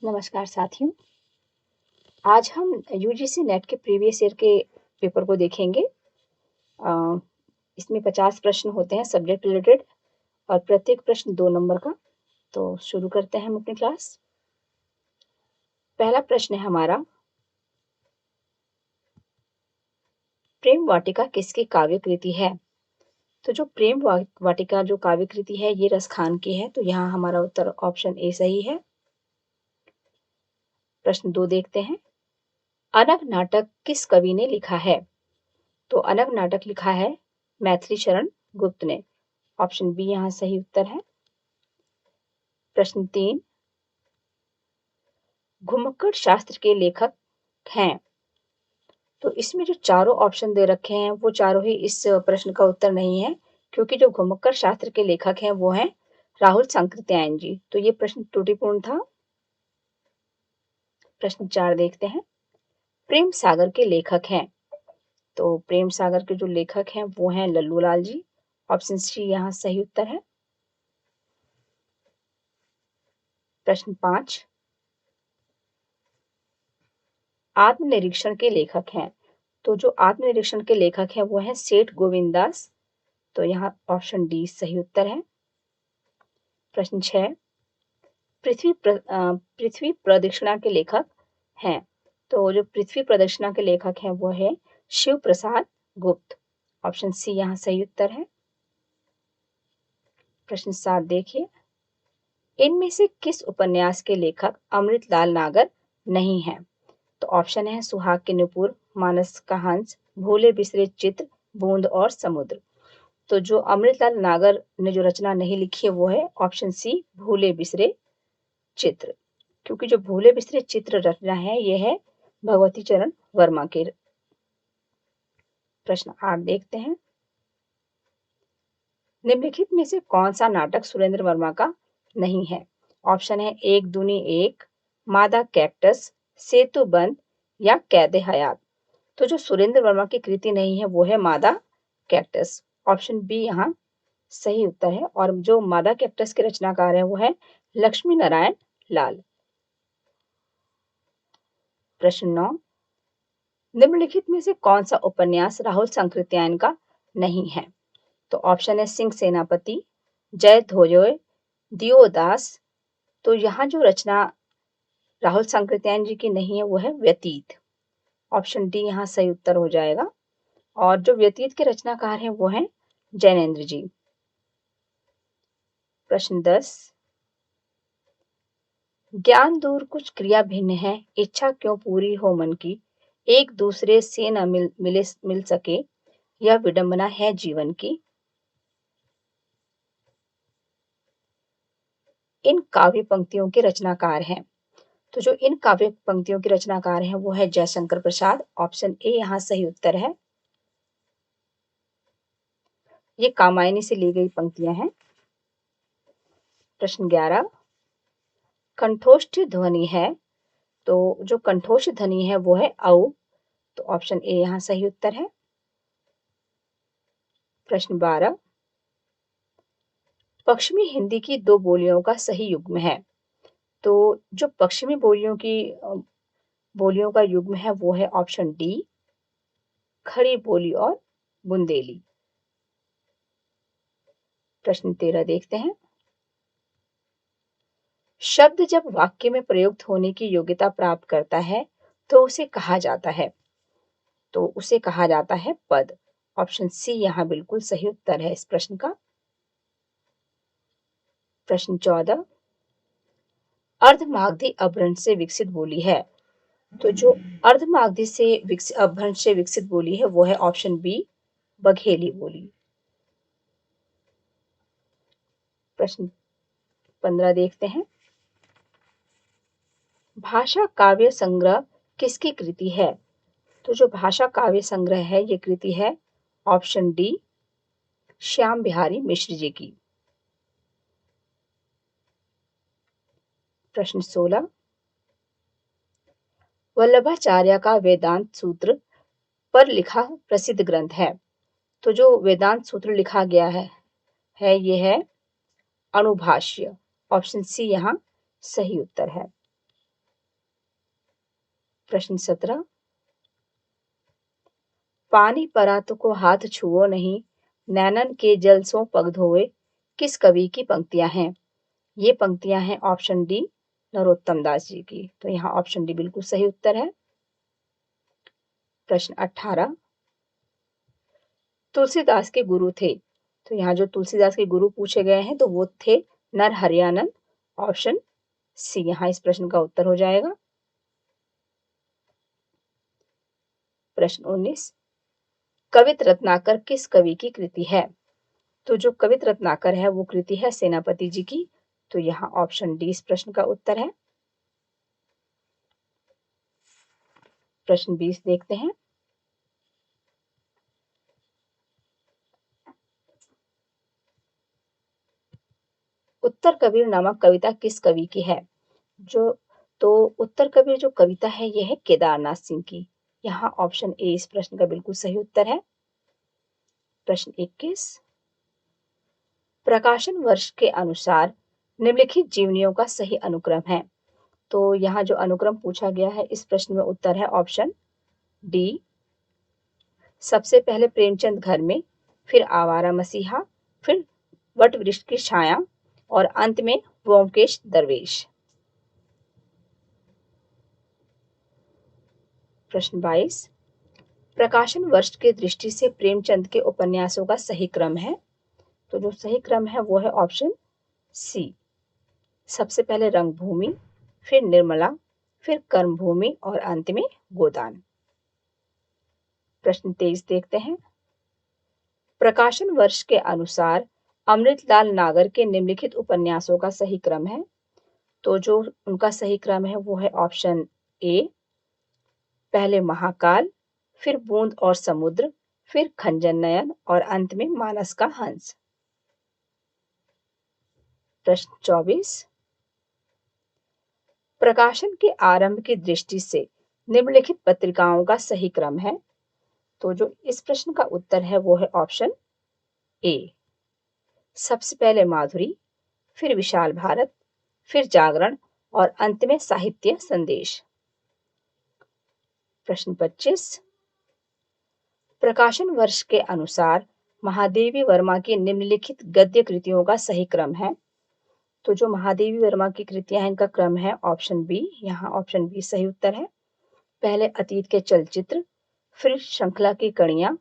नमस्कार साथियों। आज हम यूजीसी नेट के प्रीवियस ईयर के पेपर को देखेंगे। इसमें 50 प्रश्न होते हैं सब्जेक्ट रिलेटेड और प्रत्येक प्रश्न 2 नंबर का। तो शुरू करते हैं हम अपनी क्लास। पहला प्रश्न है हमारा, प्रेम वाटिका किसकी काव्य कृति है? तो जो प्रेम वाटिका जो काव्य कृति है ये रसखान की है, तो यहाँ हमारा उत्तर ऑप्शन ए सही है। प्रश्न 2 देखते हैं, अनग नाटक किस कवि ने लिखा है? तो अनग नाटक लिखा है मैथिली शरण गुप्त ने। ऑप्शन बी यहाँ सही उत्तर है। प्रश्न 3, घुमक्कड़ शास्त्र के लेखक हैं। तो इसमें जो चारों ऑप्शन दे रखे हैं वो चारों ही इस प्रश्न का उत्तर नहीं है, क्योंकि जो घुमक्कड़ शास्त्र के लेखक हैं वो हैं राहुल सांकृत्यायन जी। तो ये प्रश्न त्रुटिपूर्ण था। प्रश्न 4 देखते हैं, प्रेम सागर के लेखक हैं। तो प्रेम सागर के जो लेखक हैं वो हैं लल्लू लाल जी। ऑप्शन सी यहाँ सही उत्तर है। प्रश्न 5, आत्मनिरीक्षण के लेखक हैं। तो जो आत्मनिरीक्षण के लेखक हैं वो हैं सेठ गोविंद दास। तो यहाँ ऑप्शन डी सही उत्तर है। प्रश्न 6, पृथ्वी प्रदक्षिणा के लेखक हैं। तो जो पृथ्वी प्रदक्षिणा के लेखक हैं वो है शिव प्रसाद गुप्त। ऑप्शन सी यहाँ सही उत्तर है। प्रश्न 7 देखिए, इनमें से किस उपन्यास के लेखक अमृतलाल नागर नहीं हैं? तो ऑप्शन है सुहाग के नुपुर, मानस का हंस, भूले बिसरे चित्र, बूंद और समुद्र। तो जो अमृतलाल नागर ने जो रचना नहीं लिखी है वो है ऑप्शन सी भूले बिसरे चित्र, क्योंकि जो भूले बिसरे चित्र रचना है ये है भगवती चरण वर्मा के। प्रश्न 8 देखते हैं, निम्नलिखित में से कौन सा नाटक सुरेंद्र वर्मा का नहीं है? ऑप्शन है एक दूनी एक, मादा कैक्टस, सेतुबंद या कैदे हयात। तो जो सुरेंद्र वर्मा की कृति नहीं है वो है मादा कैक्टस। ऑप्शन बी यहाँ सही उत्तर है, और जो मादा कैक्टस के रचनाकार है वो है लक्ष्मी नारायण लाल। प्रश्न 9, निम्नलिखित में से कौन सा उपन्यास राहुल सांकृत्यायन का नहीं है? तो ऑप्शन है सिंह सेनापति, जय ध्वजोय, दियोदास। तो यहाँ जो रचना राहुल सांकृत्यायन जी की नहीं है वो है व्यतीत। ऑप्शन डी यहाँ सही उत्तर हो जाएगा, और जो व्यतीत के रचनाकार हैं वो हैं जैनेन्द्र जी। प्रश्न 10, ज्ञान दूर कुछ क्रिया भिन्न है, इच्छा क्यों पूरी हो मन की, एक दूसरे से न मिल सके, यह विडंबना है जीवन की। इन काव्य पंक्तियों के रचनाकार हैं। तो जो इन काव्य पंक्तियों के रचनाकार हैं वो है जयशंकर प्रसाद। ऑप्शन ए यहाँ सही उत्तर है। ये कामायनी से ली गई पंक्तियां हैं। प्रश्न 11, कंठोष्ठ ध्वनि है। तो जो कंठोष्ठ ध्वनि है वो है औ। तो ऑप्शन ए यहाँ सही उत्तर है। प्रश्न 12, पश्चिमी हिंदी की दो बोलियों का सही युग्म है। तो जो पश्चिमी बोलियों का युग्म है वो है ऑप्शन डी, खड़ी बोली और बुंदेली। प्रश्न 13 देखते हैं, शब्द जब वाक्य में प्रयुक्त होने की योग्यता प्राप्त करता है तो उसे कहा जाता है। तो उसे कहा जाता है पद। ऑप्शन सी यहाँ बिल्कुल सही उत्तर है इस प्रश्न का। प्रश्न 14, अर्धमागधी अपभ्रंश से विकसित बोली है। तो जो अर्धमागधी से अपभ्रंश से विकसित बोली है वो है ऑप्शन बी, बघेली बोली। प्रश्न 15 देखते हैं, भाषा काव्य संग्रह किसकी कृति है? तो जो भाषा काव्य संग्रह है ये कृति है ऑप्शन डी, श्याम बिहारी मिश्र जी की। प्रश्न 16, वल्लभाचार्य का वेदांत सूत्र पर लिखा प्रसिद्ध ग्रंथ है। तो जो वेदांत सूत्र लिखा गया है ये है अनुभाष्य। ऑप्शन सी यहाँ सही उत्तर है। प्रश्न 17, पानी परा को हाथ छुओ नहीं, नैनन के जल सो पग धोए, किस कवि की पंक्तियां हैं? ये पंक्तियां हैं ऑप्शन डी नरोत्तम दास जी की। तो यहाँ ऑप्शन डी बिल्कुल सही उत्तर है। प्रश्न 18, तुलसीदास के गुरु थे। तो यहाँ जो तुलसीदास के गुरु पूछे गए हैं तो वो थे नरहरियानंद, ऑप्शन सी यहाँ इस प्रश्न का उत्तर हो जाएगा। प्रश्न 19, कवित रत्नाकर किस कवि की कृति है? तो जो कवित रत्नाकर है वो कृति है सेनापति जी की। तो यहाँ ऑप्शन डी इस प्रश्न का उत्तर है। प्रश्न 20 देखते हैं। उत्तर कबीर नामक कविता किस कवि की है? तो उत्तर कबीर जो कविता है यह है केदारनाथ सिंह की। यहाँ ऑप्शन ए इस प्रश्न का बिल्कुल सही उत्तर है। प्रश्न 21, प्रकाशन वर्ष के अनुसार निम्नलिखित जीवनियों का सही अनुक्रम है। तो यहाँ जो अनुक्रम पूछा गया है इस प्रश्न में उत्तर है ऑप्शन डी, सबसे पहले प्रेमचंद घर में, फिर आवारा मसीहा, फिर वट वृक्ष की छाया और अंत में ब्योमकेश दरवेश। प्रश्न 22, प्रकाशन वर्ष की दृष्टि से प्रेमचंद के उपन्यासों का सही क्रम है। तो जो सही क्रम है वो है ऑप्शन सी, सबसे पहले रंगभूमि, फिर निर्मला, फिर कर्मभूमि और अंत में गोदान। प्रश्न 23 देखते हैं। प्रकाशन वर्ष के अनुसार अमृतलाल नागर के निम्नलिखित उपन्यासों का सही क्रम है। तो जो उनका सही क्रम है वो है ऑप्शन ए, पहले महाकाल, फिर बूंद और समुद्र, फिर खंजन नयन और अंत में मानस का हंस। प्रश्न 24, प्रकाशन के आरंभ की दृष्टि से निम्नलिखित पत्रिकाओं का सही क्रम है। तो जो इस प्रश्न का उत्तर है वो है ऑप्शन ए, सबसे पहले माधुरी, फिर विशाल भारत, फिर जागरण और अंत में साहित्य संदेश। प्रश्न 25, प्रकाशन वर्ष के अनुसार महादेवी वर्मा की निम्नलिखित गद्य कृतियों का सही क्रम है। तो जो महादेवी वर्मा की कृतियां हैं इनका क्रम है ऑप्शन बी, यहाँ ऑप्शन बी सही उत्तर है। पहले अतीत के चलचित्र, फिर श्रृंखला की कड़ियां,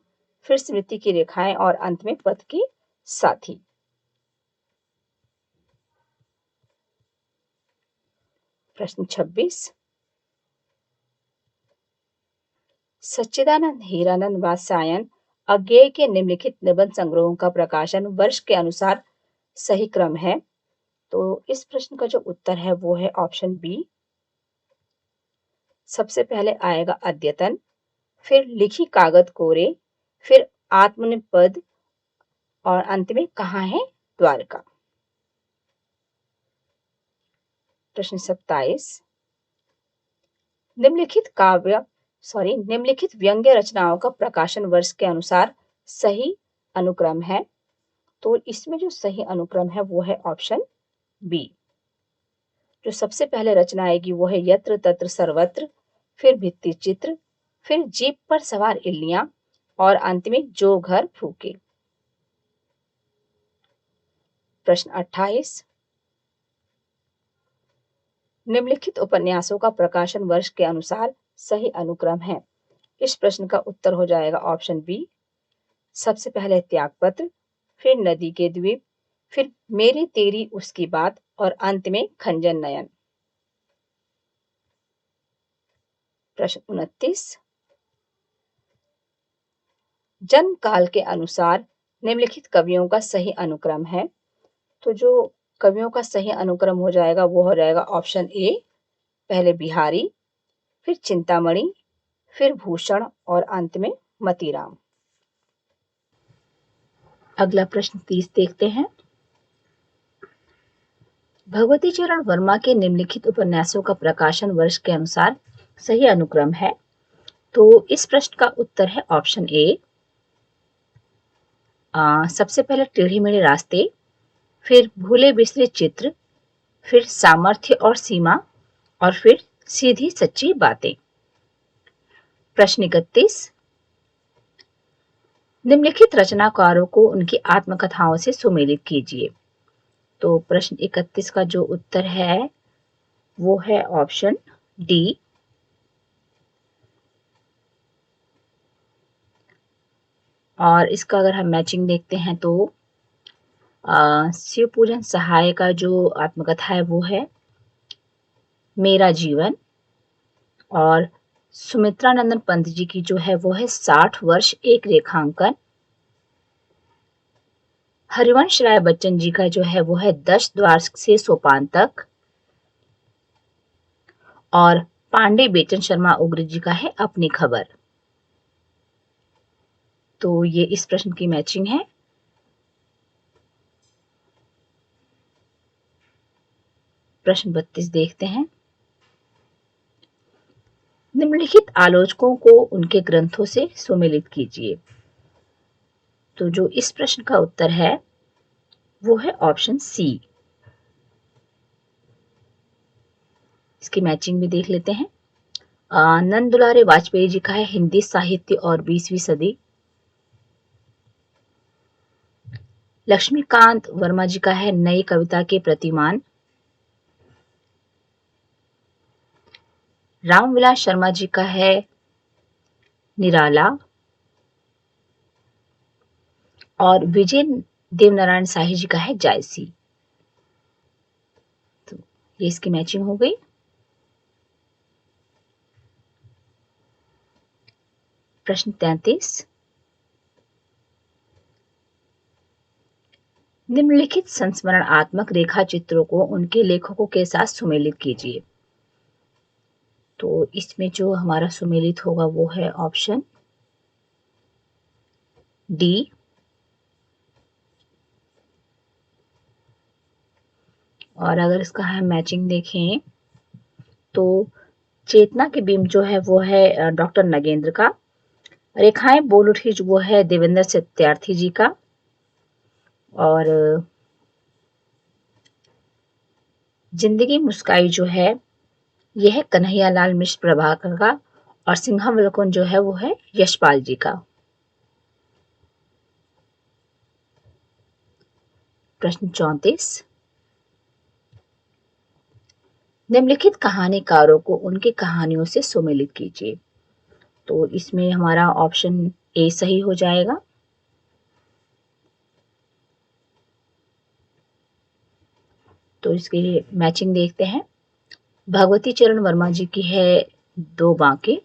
फिर स्मृति की रेखाएं और अंत में पथ की साथी। प्रश्न 26, सच्चिदानंद हीरानंद वात्स्यायन अज्ञेय के निम्नलिखित निबंध संग्रहों का प्रकाशन वर्ष के अनुसार सही क्रम है। तो इस प्रश्न का जो उत्तर है वो है ऑप्शन बी, सबसे पहले आएगा अद्यतन, फिर लिखी कागज कोरे, फिर आत्मनिपद और अंत में कहाँ है द्वारका। प्रश्न 27, निम्नलिखित व्यंग्य रचनाओं का प्रकाशन वर्ष के अनुसार सही अनुक्रम है। तो इसमें जो सही अनुक्रम है वो है ऑप्शन बी, जो सबसे पहले रचना आएगी वो है यत्र तत्र सर्वत्र, फिर भित्ति चित्र, फिर जीप पर सवार इल्लियां और अंत में जो घर फूके। प्रश्न 28, निम्नलिखित उपन्यासों का प्रकाशन वर्ष के अनुसार सही अनुक्रम है। इस प्रश्न का उत्तर हो जाएगा ऑप्शन बी, सबसे पहले त्यागपत्र, फिर नदी के द्वीप, फिर मेरी तेरी उसकी बात और अंत में खंजन नयन। प्रश्न 29, जन्म काल के अनुसार निम्नलिखित कवियों का सही अनुक्रम है। तो जो कवियों का सही अनुक्रम हो जाएगा वो हो जाएगा ऑप्शन ए, पहले बिहारी, फिर चिंतामणि, फिर भूषण और अंत में मतीराम। अगला प्रश्न 30 देखते हैं। भगवती चरण वर्मा के निम्नलिखित उपन्यासों का प्रकाशन वर्ष के अनुसार सही अनुक्रम है। तो इस प्रश्न का उत्तर है ऑप्शन ए, सबसे पहले टेढ़े मेढ़े रास्ते, फिर भूले बिसरे चित्र, फिर सामर्थ्य और सीमा और फिर सीधी सच्ची बातें। प्रश्न 31, निम्नलिखित रचनाकारों को उनकी आत्मकथाओं से सुमेलित कीजिए। तो प्रश्न 31 का जो उत्तर है वो है ऑप्शन डी। और इसका अगर हम मैचिंग देखते हैं तो शिव पूजन सहाय का जो आत्मकथा है वो है मेरा जीवन, और सुमित्रा नंदन पंत जी की जो है वो है 60 वर्ष एक रेखांकन। हरिवंश राय बच्चन जी का जो है वो है 10 द्वार से सोपान तक, और पांडे बेचन शर्मा उग्र जी का है अपनी खबर। तो ये इस प्रश्न की मैचिंग है। प्रश्न 32 देखते हैं, निम्नलिखित आलोचकों को उनके ग्रंथों से सुमेलित कीजिए। तो जो इस प्रश्न का उत्तर है वो है ऑप्शन सी। इसकी मैचिंग भी देख लेते हैं। नंद दुलारे वाजपेयी जी का है हिंदी साहित्य और 20वीं सदी। लक्ष्मीकांत वर्मा जी का है नई कविता के प्रतिमान। रामविलास शर्मा जी का है निराला, और विजय देवनारायण शाही जी का है जायसी। तो ये इसकी मैचिंग हो गई। प्रश्न 33, निम्नलिखित संस्मरणात्मक रेखा चित्रों को उनके लेखकों के साथ सुमेलित कीजिए। तो इसमें जो हमारा सुमेलित होगा वो है ऑप्शन डी। और अगर इसका हम मैचिंग देखें तो चेतना की बीम जो है वो है डॉक्टर नगेंद्र का। रेखाएं बोल उठी वो है देवेंद्र सत्यार्थी जी का। और जिंदगी मुस्काई जो है यह है कन्हैयालाल मिश्र प्रभाकर का। और सिंहावलोकन जो है वो है यशपाल जी का। प्रश्न 34, निम्नलिखित कहानीकारों को उनकी कहानियों से सुमेलित कीजिए। तो इसमें हमारा ऑप्शन ए सही हो जाएगा। तो इसकी मैचिंग देखते हैं। भगवती चरण वर्मा जी की है दो बांके।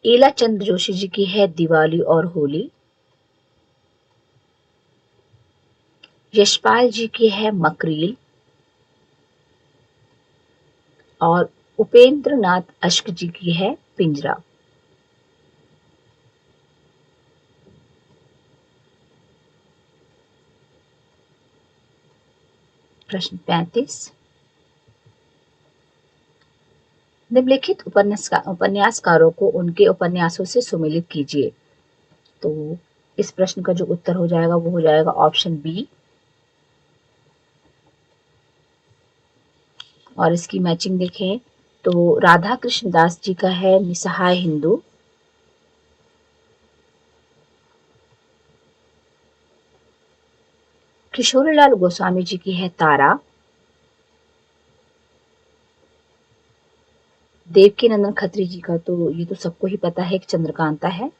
ईला चंद जोशी जी की है दिवाली और होली। यशपाल जी की है मकरील। और उपेंद्र नाथ अश्क जी की है पिंजरा। प्रश्न 35, निम्नलिखित उपन्यासकारों को उनके उपन्यासों से सुमेलित कीजिए। तो इस प्रश्न का जो उत्तर हो जाएगा वो हो जाएगा ऑप्शन बी। और इसकी मैचिंग देखें तो राधा कृष्ण दास जी का है निसहाय हिंदू। किशोरीलाल गोस्वामी जी की है तारा। देवकी नंदन खत्री जी का तो ये तो सबको ही पता है कि चंद्रकांता है।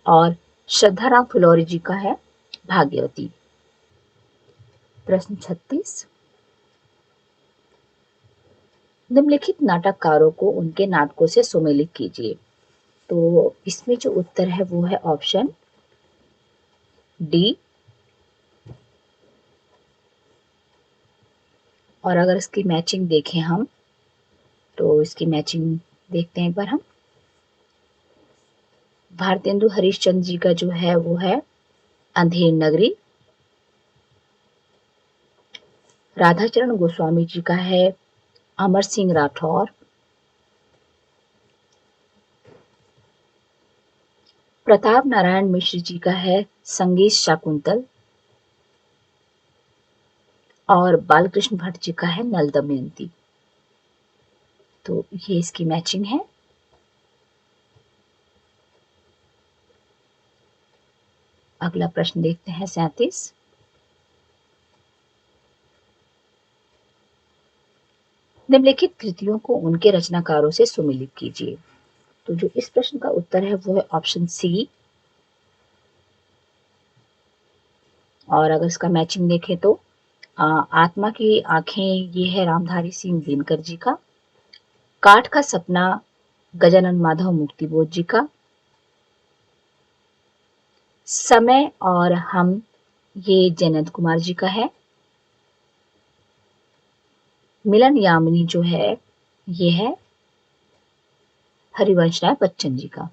और श्रद्धाराम फुलोरी जी का है भाग्यवती। प्रश्न 36, निम्नलिखित नाटककारों को उनके नाटकों से सुमेलित कीजिए। तो इसमें जो उत्तर है वो है ऑप्शन डी। और अगर इसकी मैचिंग देखें हम तो इसकी मैचिंग देखते हैं एक बार हम। भारतेंदु हरिश्चंद्र जी का जो है वो है अंधेर नगरी। राधाचरण गोस्वामी जी का है अमर सिंह राठौर। प्रताप नारायण मिश्र जी का है संगीत शाकुंतल। और बालकृष्ण भट्ट जी का है नल दमयंती। तो ये इसकी मैचिंग है। अगला प्रश्न देखते हैं 37। निम्नलिखित कृतियों को उनके रचनाकारों से सुमेलित कीजिए। तो जो इस प्रश्न का उत्तर है वो है ऑप्शन सी। और अगर इसका मैचिंग देखें तो आत्मा की आंखें ये है रामधारी सिंह दिनकर जी का। काठ का सपना गजानन माधव मुक्तिबोध जी का। समय और हम ये जयनंद कुमार जी का है। मिलन यामिनी जो है ये है हरिवंश राय बच्चन जी का।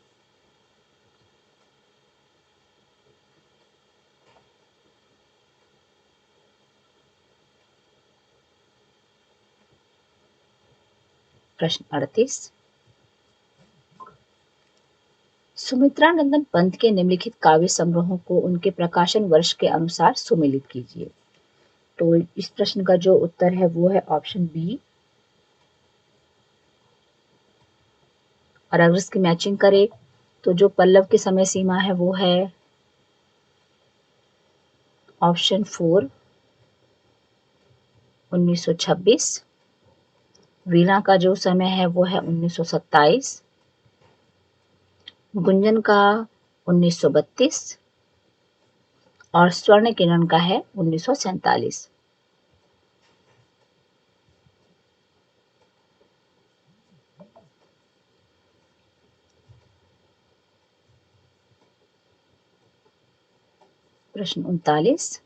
प्रश्न 38। सुमित्रानंदन पंत के निम्नलिखित काव्य संग्रहों को उनके प्रकाशन वर्ष के अनुसार सुमेलित कीजिए। तो इस प्रश्न का जो उत्तर है वो है ऑप्शन बी। और अगर इसकी मैचिंग करें तो जो पल्लव की समय सीमा है वो है ऑप्शन 4 1926। वीणा का जो समय है वो है 1927। गुंजन का 1932 और स्वर्ण किरण का है 1947। प्रश्न 39।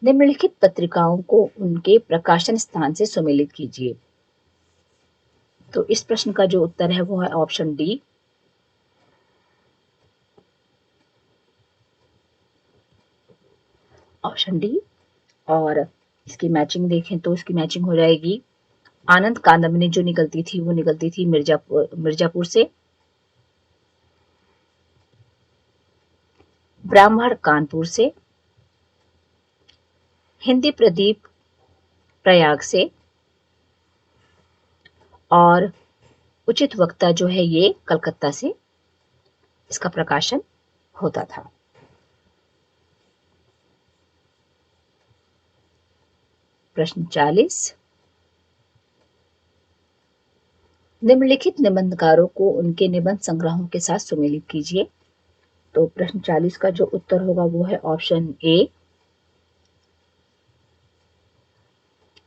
निम्नलिखित पत्रिकाओं को उनके प्रकाशन स्थान से सुमेलित कीजिए। तो इस प्रश्न का जो उत्तर है वो है ऑप्शन डी। Option D. और इसकी मैचिंग देखें तो इसकी मैचिंग हो जाएगी। आनंद कादम्बिनी जो निकलती थी वो निकलती थी मिर्जापुर से। ब्राह्मण कानपुर से। हिंदी प्रदीप प्रयाग से। और उचित वक्ता जो है ये कलकत्ता से इसका प्रकाशन होता था। प्रश्न 40। निम्नलिखित निबंधकारों को उनके निबंध संग्रहों के साथ सुमेलित कीजिए। तो प्रश्न 40 का जो उत्तर होगा वो है ऑप्शन ए।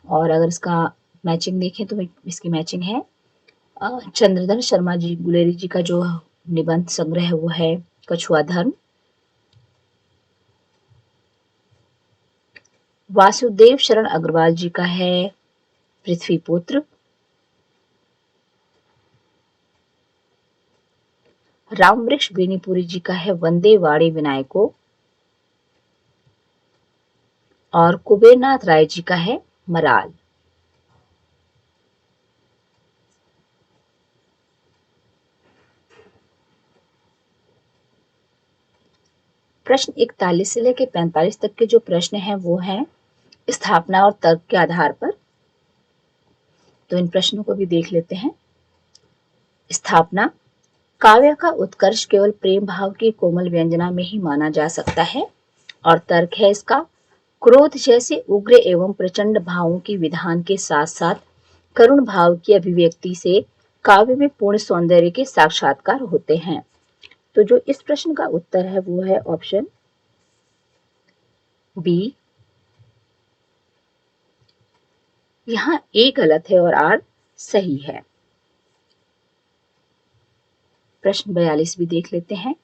और अगर इसका मैचिंग देखें तो इसकी मैचिंग है चंद्रधर शर्मा जी गुलेरी जी का जो निबंध संग्रह है वो है कछुआ धर्म। वासुदेव शरण अग्रवाल जी का है पृथ्वी पुत्र। रामवृक्ष बेनीपुरी जी का है वंदे वाणी विनायको। और कुबेरनाथ राय जी का है मराल। प्रश्न 41 से लेकर 45 तक के जो प्रश्न हैं वो हैं स्थापना और तर्क के आधार पर। तो इन प्रश्नों को भी देख लेते हैं। स्थापना। काव्य का उत्कर्ष केवल प्रेम भाव की कोमल व्यंजना में ही माना जा सकता है। और तर्क है इसका क्रोध जैसे उग्र एवं प्रचंड भावों की विधान के साथ साथ करुण भाव की अभिव्यक्ति से काव्य में पूर्ण सौंदर्य के साक्षात्कार होते हैं। तो जो इस प्रश्न का उत्तर है वो है ऑप्शन बी। यहाँ ए गलत है और आर सही है। प्रश्न 42 भी देख लेते हैं।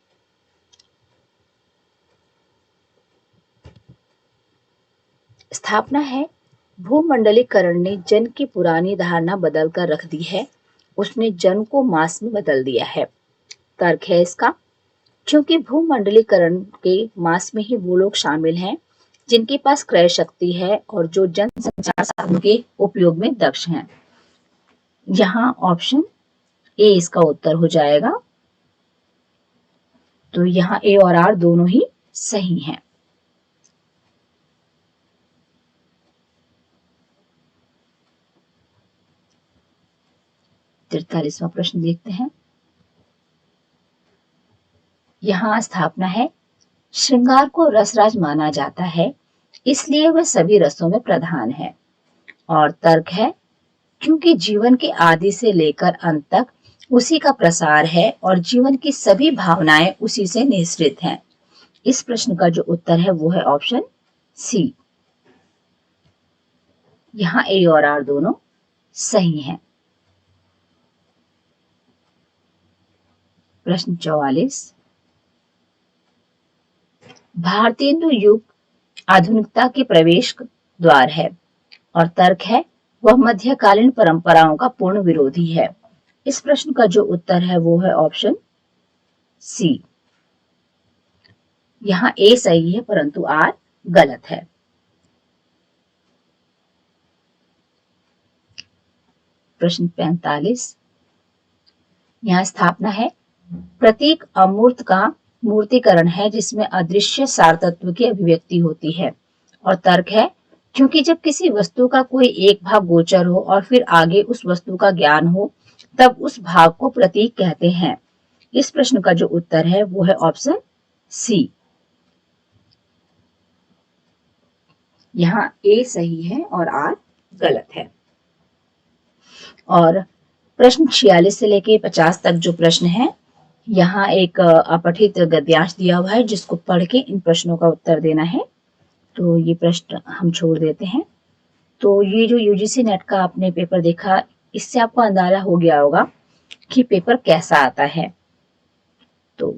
स्थापना है भूमंडलीकरण ने जन की पुरानी धारणा बदल कर रख दी है। उसने जन को मास में बदल दिया है। तर्क है इसका क्योंकि भूमंडलीकरण के मास में ही वो लोग शामिल हैं जिनके पास क्रय शक्ति है और जो जन संचार साधनों के उपयोग में दक्ष हैं। यहाँ ऑप्शन ए इसका उत्तर हो जाएगा। तो यहाँ ए और आर दोनों ही सही हैं। 43वां प्रश्न देखते हैं। यहाँ स्थापना है, श्रृंगार को रसराज माना जाता है, इसलिए वह सभी रसों में प्रधान है। और तर्क है, क्योंकि जीवन के आदि से लेकर अंत तक उसी का प्रसार है और जीवन की सभी भावनाएं उसी से निःसृत हैं। इस प्रश्न का जो उत्तर है वो है ऑप्शन सी। यहाँ ए और आर दोनों सही हैं। प्रश्न 44, भारतेंदु युग आधुनिकता के प्रवेश द्वार है और तर्क है, वह मध्यकालीन परंपराओं का पूर्ण विरोधी है। इस प्रश्न का जो उत्तर है वो है ऑप्शन सी। यहाँ ए सही है परंतु आर गलत है। प्रश्न 45, यहाँ स्थापना है, प्रतीक अमूर्त का मूर्तिकरण है जिसमें अदृश्य सार तत्व की अभिव्यक्ति होती है। और तर्क है, क्योंकि जब किसी वस्तु का कोई एक भाग गोचर हो और फिर आगे उस वस्तु का ज्ञान हो तब उस भाग को प्रतीक कहते हैं। इस प्रश्न का जो उत्तर है वो है ऑप्शन सी। यहाँ ए सही है और आर गलत है। और प्रश्न 46 से लेके 50 तक जो प्रश्न है, यहाँ एक अपठित गद्यांश दिया हुआ है जिसको पढ़ के इन प्रश्नों का उत्तर देना है। तो ये प्रश्न हम छोड़ देते हैं। तो ये जो यूजीसी नेट का आपने पेपर देखा, इससे आपको अंदाजा हो गया होगा कि पेपर कैसा आता है। तो